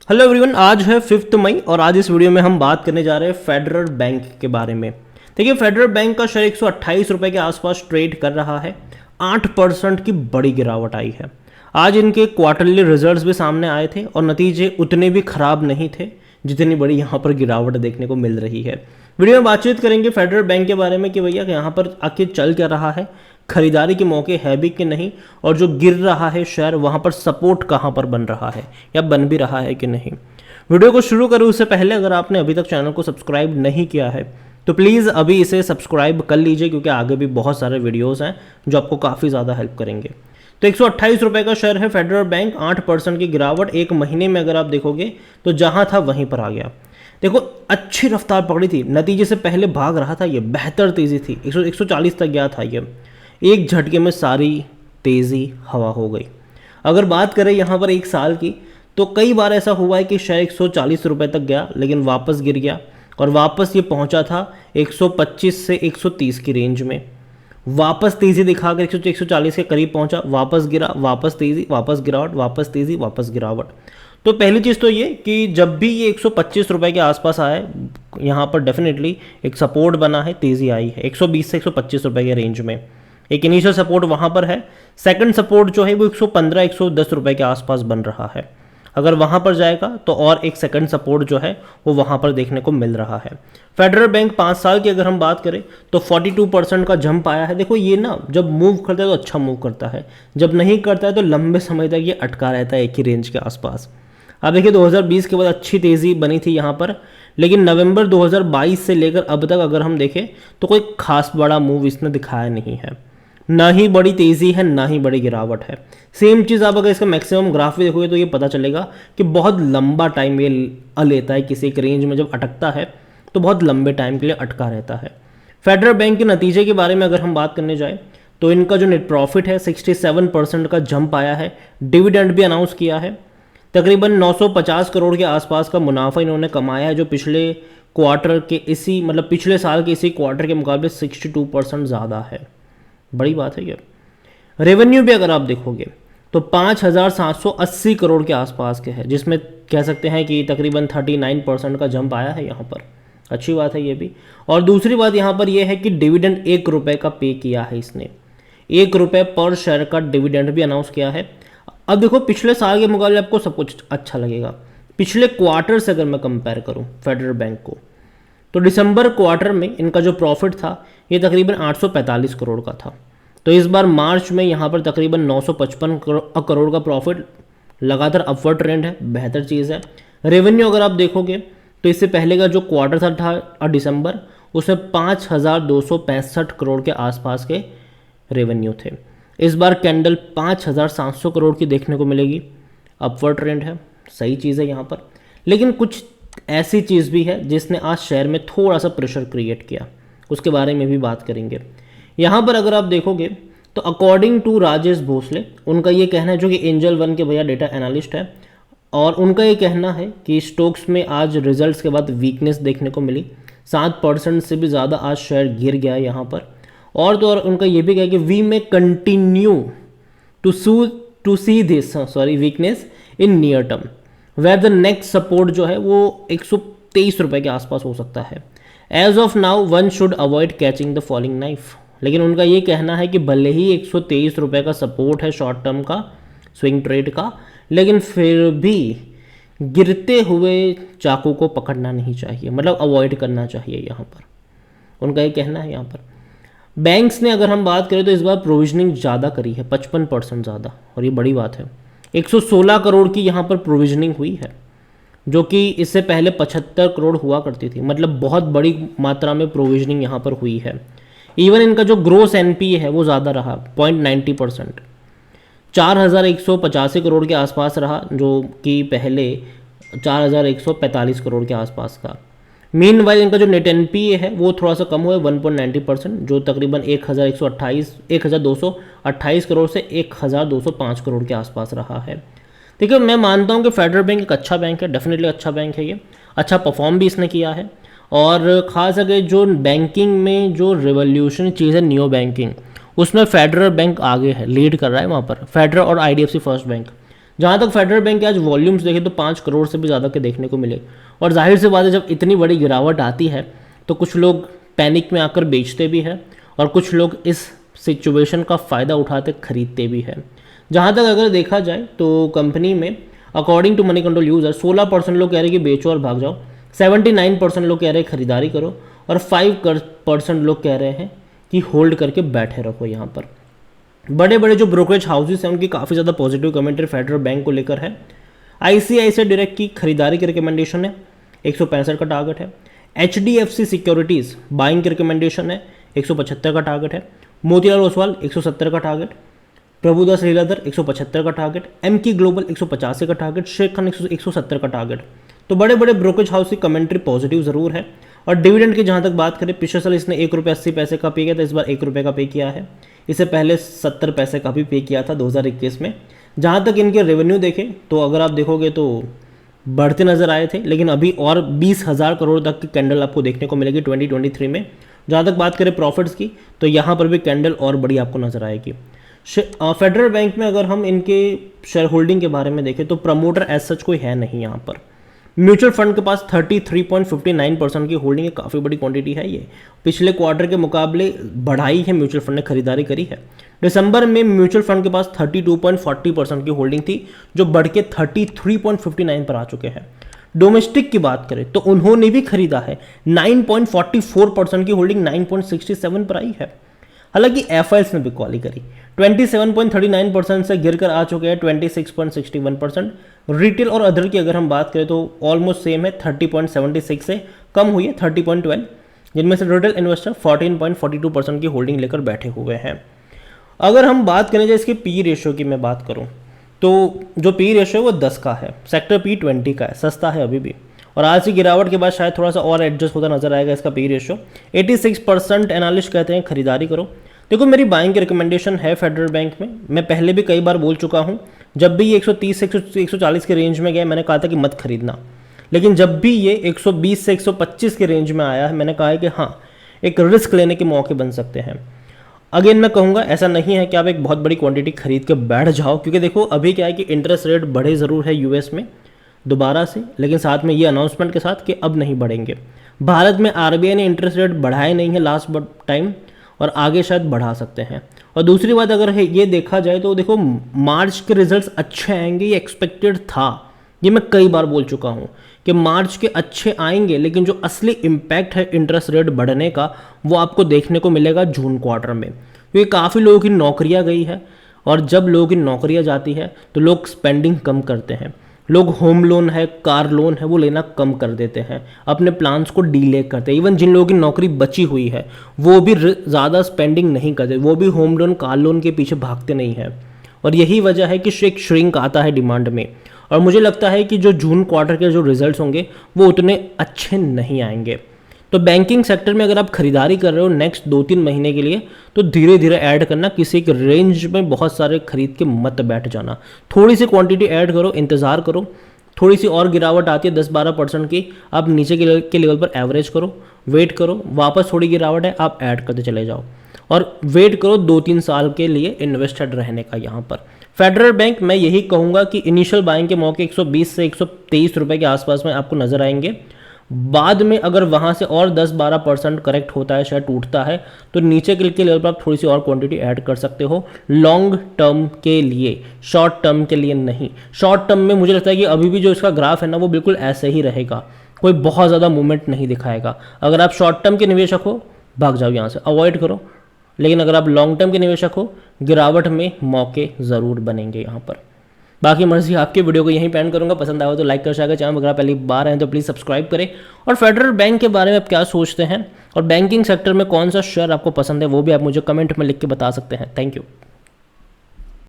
Hello everyone, आज है 5 मई और आज इस वीडियो में हम बात करने जा रहे हैं फेडरल बैंक के बारे में। देखिए, फेडरल बैंक का शेयर 128 रुपये के आसपास ट्रेड कर रहा है। 8% की बड़ी गिरावट आई है। आज इनके क्वार्टरली रिजल्ट्स भी सामने आए थे और नतीजे उतने भी खराब नहीं थे जितनी बड़ी यहाँ पर गिरावट देखने को मिल रही है। वीडियो में बातचीत करेंगे फेडरल बैंक के बारे में कि भैया यहाँ पर आखिर चल क्या रहा है, खरीदारी के मौके है भी कि नहीं, और जो गिर रहा है शेयर वहाँ पर सपोर्ट कहाँ पर बन रहा है या बन भी रहा है कि नहीं। वीडियो को शुरू करूँ उससे पहले अगर आपने अभी तक चैनल को सब्सक्राइब नहीं किया है तो प्लीज़ अभी इसे सब्सक्राइब कर लीजिए, क्योंकि आगे भी बहुत सारे वीडियोस हैं जो आपको काफ़ी ज़्यादा हेल्प करेंगे। तो 128 रुपये का शेयर है फेडरल बैंक। 8% की गिरावट एक महीने में अगर आप देखोगे तो जहाँ था वहीं पर आ गया। देखो, अच्छी रफ्तार पकड़ी थी, नतीजे से पहले भाग रहा था, ये बेहतर तेज़ी थी। 140 तक गया था ये, एक झटके में सारी तेज़ी हवा हो गई। अगर बात करें यहाँ पर एक साल की तो कई बार ऐसा हुआ है कि शेयर 140 रुपये तक गया लेकिन वापस गिर गया और वापस ये पहुँचा था 125 से 130 की रेंज में। वापस तेज़ी दिखाकर 140 के करीब पहुँचा, वापस गिरा, वापस तेज़ी, वापस गिरावट, वापस तेज़ी, वापस गिरावट। तो पहली चीज़ तो ये कि जब भी ये 125 रुपये के आसपास आए, यहाँ पर डेफिनेटली एक सपोर्ट बना है, तेज़ी आई है 120 से 125 रुपये के रेंज में। एक इनिशियल सपोर्ट वहाँ पर है। सेकंड सपोर्ट जो है वो 115-110 रुपये के आसपास बन रहा है। अगर वहाँ पर जाएगा तो और एक सेकंड सपोर्ट जो है वो वहाँ पर देखने को मिल रहा है। फेडरल बैंक 5 साल की अगर हम बात करें तो 42% का जंप आया है। देखो, ये ना जब मूव करता है तो अच्छा मूव करता है, जब नहीं करता है तो लंबे समय तक ये अटका रहता है एक ही रेंज के आसपास। अब देखिए, 2020 के बाद अच्छी तेज़ी बनी थी यहाँ पर, लेकिन नवंबर 2022 से लेकर अब तक अगर हम देखें तो कोई खास बड़ा मूव इसने दिखाया नहीं है। ना ही बड़ी तेज़ी है, ना ही बड़ी गिरावट है। सेम चीज़ आप अगर इसका मैक्सिमम ग्राफ भी देखोगे तो ये पता चलेगा कि बहुत लंबा टाइम ये लेता है। किसी एक रेंज में जब अटकता है तो बहुत लंबे टाइम के लिए अटका रहता है। फेडरल बैंक के नतीजे के बारे में अगर हम बात करने जाएँ तो इनका जो नेट प्रॉफिट है 67% का जंप आया है। डिविडेंड भी अनाउंस किया है। तकरीबन 950 करोड़ के आसपास का मुनाफा इन्होंने कमाया है, जो पिछले क्वार्टर के पिछले साल के इसी क्वार्टर के मुकाबले 62% ज़्यादा है। बड़ी बात है ये। रेवेन्यू भी अगर आप देखोगे तो 5,780 करोड़ के आसपास के है, जिसमें कह सकते हैं कि तकरीबन 39% का जंप आया है यहाँ पर। अच्छी बात है ये भी। और दूसरी बात यहाँ पर यह है कि डिविडेंड 1 रुपये का पे किया है इसने। 1 रुपये पर शेयर का डिविडेंड भी अनाउंस किया है। अब देखो, पिछले साल के मुकाबले आपको सब कुछ अच्छा लगेगा। पिछले क्वार्टर से अगर मैं कंपेयर करूँ फेडरल बैंक को, तो दिसंबर क्वार्टर में इनका जो प्रॉफिट था ये तकरीबन 845 करोड़ का था। तो इस बार मार्च में यहाँ पर तकरीबन 955 करोड़ का प्रॉफिट, लगातार अपवर्ड ट्रेंड है, बेहतर चीज़ है। रेवेन्यू अगर आप देखोगे तो इससे पहले का जो क्वार्टर था दिसंबर, उसमें 5,265 करोड़ के आसपास के रेवेन्यू थे। इस बार कैंडल 5,700 करोड़ की देखने को मिलेगी। अपवर्ड ट्रेंड है, सही चीज़ है यहाँ पर। लेकिन कुछ ऐसी चीज़ भी है जिसने आज शेयर में थोड़ा सा प्रेशर क्रिएट किया, उसके बारे में भी बात करेंगे। यहाँ पर अगर आप देखोगे तो अकॉर्डिंग टू राजेश भोसले, उनका ये कहना है, जो कि एंजल वन के भैया डेटा एनालिस्ट है, और उनका ये कहना है कि स्टॉक्स में आज रिजल्ट्स के बाद वीकनेस देखने को मिली। 7% से भी ज़्यादा आज शेयर गिर गया यहाँ पर। और तो और उनका ये भी कहा कि we may continue to see this weakness in near term, where the next support जो है वो 123 रुपये के आसपास हो सकता है। As of now one should avoid catching the falling knife. लेकिन उनका ये कहना है कि भले ही 123 रुपये का सपोर्ट है शॉर्ट टर्म का, स्विंग ट्रेड का, लेकिन फिर भी गिरते हुए चाकू को पकड़ना नहीं चाहिए, मतलब अवॉइड करना चाहिए यहाँ पर। उनका ये कहना है यहाँ पर। बैंक्स ने अगर हम बात करें तो इस बार प्रोविजनिंग ज़्यादा करी है, 55% ज़्यादा, और ये बड़ी बात है। 116 करोड़ की यहाँ पर प्रोविजनिंग हुई है, जो कि इससे पहले 75 करोड़ हुआ करती थी। मतलब बहुत बड़ी मात्रा में प्रोविजनिंग यहाँ पर हुई है। इवन इनका जो ग्रोस एनपीए है वो ज़्यादा रहा, 0.90%, 4,185 करोड़ के आसपास रहा, जो कि पहले 4,145 करोड़ के आसपास का। मीनवाइल इनका जो नेट एनपीए है वो थोड़ा सा कम हुआ है, 1.90%, जो तकरीबन 1,228 करोड़ से 1,205 करोड़ के आसपास रहा है। देखिए, मैं मानता हूँ कि फेडरल बैंक एक अच्छा बैंक है, डेफिनेटली अच्छा बैंक है। ये अच्छा परफॉर्म भी इसने किया है। और ख़ास करके जो बैंकिंग में जो रिवोल्यूशन चीज़ है नियो बैंकिंग, उसमें फेडरल बैंक आगे है, लीड कर रहा है वहाँ पर, फेडरल और आईडीएफसी फर्स्ट बैंक। जहाँ तक फेडरल बैंक के आज वॉल्यूम्स देखें तो 5 करोड़ से भी ज़्यादा के देखने को मिले, और जाहिर सी बात है जब इतनी बड़ी गिरावट आती है तो कुछ लोग पैनिक में आकर बेचते भी हैं और कुछ लोग इस सिचुएशन का फ़ायदा उठाते खरीदते भी हैं। जहाँ तक अगर देखा जाए तो कंपनी में according to Moneycontrol user 16% लोग कह रहे हैं कि बेचो और भाग जाओ, 79% लोग कह रहे हैं खरीदारी करो, और 5% लोग कह रहे हैं कि होल्ड करके बैठे रखो। यहाँ पर बड़े बड़े जो ब्रोकरेज हाउसेस हैं उनकी काफ़ी ज़्यादा पॉजिटिव कमेंट्री फेडरल बैंक को लेकर है। ICICI डायरेक्ट की खरीदारी की रिकमेंडेशन है, 165 का टारगेट है। HDFC सिक्योरिटीज़ बाइंग की रिकमेंडेशन है, 175 का टारगेट है। मोतीलाल ओसवाल 170 का टारगेट, प्रभुदास लीलाधर 175 का टारगेट, MK ग्लोबल 185 का टारगेट, शेख खान 170 का टारगेट। तो बड़े बड़े ब्रोकरेज हाउस की कमेंट्री पॉजिटिव ज़रूर है। और डिविडेंड की जहाँ तक बात करें, पिछले साल इसने ₹1.80 का पे किया था, इस बार ₹1 का पे किया है। इससे पहले 70 पैसे का भी पे किया था 2021 में। जहाँ तक इनके रेवेन्यू देखें तो अगर आप देखोगे तो बढ़ते नज़र आए थे, लेकिन अभी और 20,000 करोड़ तक की कैंडल आपको देखने को मिलेगी 2023 में। जहाँ तक बात करें प्रॉफिट्स की तो यहाँ पर भी कैंडल और बड़ी आपको नज़र आएगी। फेडरल बैंक में अगर हम इनके शेयर होल्डिंग के बारे में देखें तो प्रमोटर एज सच कोई है नहीं यहाँ पर। म्यूचुअल फंड के पास 33.59% की होल्डिंग है, काफ़ी बड़ी क्वांटिटी है ये। पिछले क्वार्टर के मुकाबले बढ़ाई है म्यूचुअल फंड ने, खरीदारी करी है। दिसंबर में म्यूचुअल फंड के पास 32.40% की होल्डिंग थी, जो बढ़ के 33.59 पर आ चुके हैं। डोमेस्टिक की बात करें तो उन्होंने भी खरीदा है, 9.44% की होल्डिंग 9.67 पर आई है। हालांकि एफआईएस ने भी कॉली करी, 27.39% से गिरकर आ चुके हैं 26.61%। रिटेल और अदर की अगर हम बात करें तो ऑलमोस्ट सेम है, 30.76 से कम हुई है 30.12, जिनमें से रिटेल इन्वेस्टर 14.42% की होल्डिंग लेकर बैठे हुए हैं। अगर हम बात करें जो इसकी पी रेशियो की मैं बात करूं तो जो पी रेशियो है वो 10 का है, सेक्टर पी 20 का है, सस्ता है अभी भी। और आज की गिरावट के बाद शायद थोड़ा सा और एडजस्ट होता नजर आएगा इसका पी रेशियो। 86% एनालिस्ट कहते हैं खरीदारी करो। देखो मेरी बाइंग की रिकमेंडेशन है फेडरल बैंक में, मैं पहले भी कई बार बोल चुका हूँ। जब भी ये 130 से 140 के रेंज में गया मैंने कहा था कि मत खरीदना, लेकिन जब भी ये 120 से 125 के रेंज में आया है मैंने कहा है कि हाँ एक रिस्क लेने के मौके बन सकते हैं। अगेन मैं कहूँगा ऐसा नहीं है कि आप एक बहुत बड़ी क्वांटिटी खरीद के बैठ जाओ, क्योंकि देखो अभी क्या है कि इंटरेस्ट रेट बढ़े ज़रूर है यूएस में दोबारा से, लेकिन साथ में ये अनाउंसमेंट के साथ कि अब नहीं बढ़ेंगे। भारत में आरबीआई ने इंटरेस्ट रेट बढ़ाए नहीं है लास्ट टाइम, और आगे शायद बढ़ा सकते हैं। और दूसरी बात अगर है ये देखा जाए तो देखो मार्च के रिजल्ट्स अच्छे आएंगे, ये एक्सपेक्टेड था, ये मैं कई बार बोल चुका हूँ कि मार्च के अच्छे आएंगे, लेकिन जो असली इम्पैक्ट है इंटरेस्ट रेट बढ़ने का वो आपको देखने को मिलेगा जून क्वार्टर में, क्योंकि काफ़ी लोगों की नौकरियाँ गई है, और जब लोगों की नौकरियाँ जाती है तो लोग स्पेंडिंग कम करते हैं, लोग होम लोन है, कार लोन है, वो लेना कम कर देते हैं, अपने प्लान्स को डीले करते हैं। इवन जिन लोगों की नौकरी बची हुई है वो भी ज़्यादा स्पेंडिंग नहीं करते, वो भी होम लोन कार लोन के पीछे भागते नहीं हैं। और यही वजह है कि एक श्रिंक आता है डिमांड में, और मुझे लगता है कि जो जून क्वार्टर के जो रिजल्ट्स होंगे वो उतने अच्छे नहीं आएंगे। तो बैंकिंग सेक्टर में अगर आप खरीदारी कर रहे हो नेक्स्ट 2-3 महीने के लिए तो धीरे धीरे ऐड करना, किसी एक रेंज में बहुत सारे खरीद के मत बैठ जाना, थोड़ी सी क्वांटिटी ऐड करो, इंतज़ार करो, थोड़ी सी और गिरावट आती है 10-12% की, आप नीचे के लेवल पर एवरेज करो, वेट करो, वापस थोड़ी गिरावट है आप ऐड करते चले जाओ, और वेट करो 2-3 साल के लिए इन्वेस्टेड रहने का। यहाँ पर फेडरल बैंक मैं यही कहूँगा कि इनिशियल बाइंग के मौके 120 से 123 रुपये के आसपास में आपको नजर आएंगे। बाद में अगर वहाँ से और 10-12% करेक्ट होता है, शायद टूटता है, तो नीचे के लेवल पर आप थोड़ी सी और क्वांटिटी ऐड कर सकते हो लॉन्ग टर्म के लिए, शॉर्ट टर्म के लिए नहीं। शॉर्ट टर्म में मुझे लगता है कि अभी भी जो इसका ग्राफ है ना वो बिल्कुल ऐसे ही रहेगा, कोई बहुत ज़्यादा मूवमेंट नहीं दिखाएगा। अगर आप शॉर्ट टर्म के निवेशक हो भाग जाओ यहाँ से, अवॉइड करो, लेकिन अगर आप लॉन्ग टर्म के निवेशक हो गिरावट में मौके ज़रूर बनेंगे यहाँ पर। बाकी मर्जी आपके, वीडियो को यहीं पे एंड करूंगा। पसंद आया तो लाइक कर शेयर, चैनल अगर आप पहली बार हैं तो प्लीज़ सब्सक्राइब करें। और फेडरल बैंक के बारे में आप क्या सोचते हैं और बैंकिंग सेक्टर में कौन सा शेयर आपको पसंद है वो भी आप मुझे कमेंट में लिख के बता सकते हैं। Thank you.